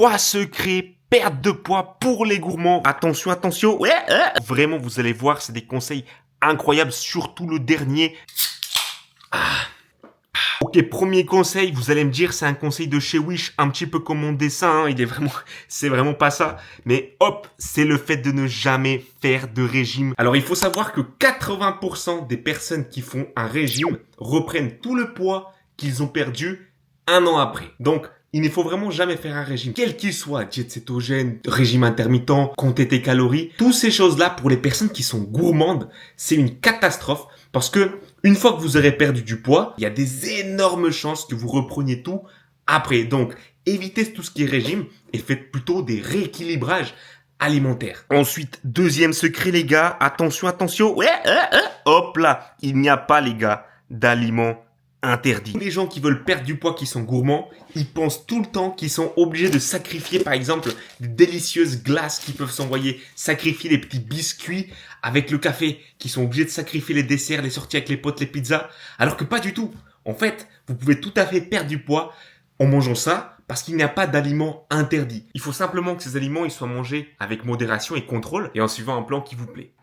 3 secrets perte de poids pour les gourmands. Attention, attention. Ouais, vraiment, vous allez voir, c'est des conseils incroyables, surtout le dernier. Ok, premier conseil, vous allez me dire, c'est un conseil de chez Wish, un petit peu comme mon dessin, hein, c'est vraiment pas ça. Mais hop, c'est le fait de ne jamais faire de régime. Alors, il faut savoir que 80% des personnes qui font un régime reprennent tout le poids qu'ils ont perdu un an après. Donc, il ne faut vraiment jamais faire un régime, quel qu'il soit, diète cétogène, régime intermittent, compter tes calories. Toutes ces choses-là, pour les personnes qui sont gourmandes, c'est une catastrophe parce que une fois que vous aurez perdu du poids, il y a des énormes chances que vous repreniez tout après. Donc, évitez tout ce qui est régime et faites plutôt des rééquilibrages alimentaires. Ensuite, deuxième secret, les gars, attention, attention. Ouais, hop là, il n'y a pas, les gars, d'aliments interdit. Les gens qui veulent perdre du poids, qui sont gourmands, ils pensent tout le temps qu'ils sont obligés de sacrifier, par exemple, des délicieuses glaces qu'ils peuvent s'envoyer, sacrifier les petits biscuits avec le café, qui sont obligés de sacrifier les desserts, les sorties avec les potes, les pizzas, alors que pas du tout. En fait, vous pouvez tout à fait perdre du poids en mangeant ça, parce qu'il n'y a pas d'aliments interdits. Il faut simplement que ces aliments ils soient mangés avec modération et contrôle, et en suivant un plan qui vous plaît.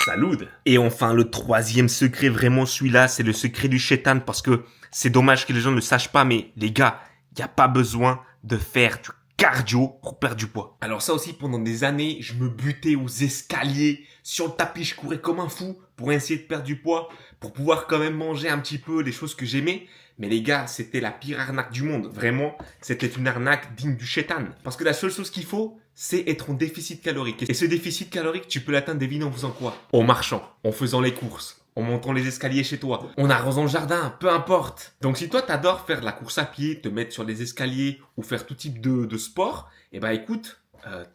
Salut. Et enfin, le troisième secret, vraiment celui-là, c'est le secret du shaitan parce que c'est dommage que les gens ne le sachent pas, mais les gars, il n'y a pas besoin de faire du cardio pour perdre du poids. Alors ça aussi, pendant des années, je me butais aux escaliers, sur le tapis, je courais comme un fou pour essayer de perdre du poids, pour pouvoir quand même manger un petit peu les choses que j'aimais. Mais les gars, c'était la pire arnaque du monde. Vraiment, c'était une arnaque digne du shaitan. Parce que la seule chose qu'il faut, c'est être en déficit calorique. Et ce déficit calorique, tu peux l'atteindre devine en faisant quoi? En marchant, en faisant les courses, en montant les escaliers chez toi, en arrosant le jardin, peu importe. Donc si toi t'adores faire de la course à pied, te mettre sur les escaliers ou faire tout type de sport, eh ben écoute,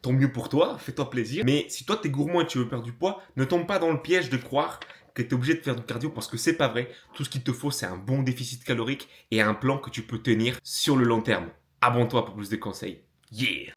tant mieux pour toi, fais-toi plaisir. Mais si toi t'es gourmand et tu veux perdre du poids, ne tombe pas dans le piège de croire que tu es obligé de faire du cardio parce que c'est pas vrai. Tout ce qu'il te faut, c'est un bon déficit calorique et un plan que tu peux tenir sur le long terme. Abonne-toi pour plus de conseils. Yeah!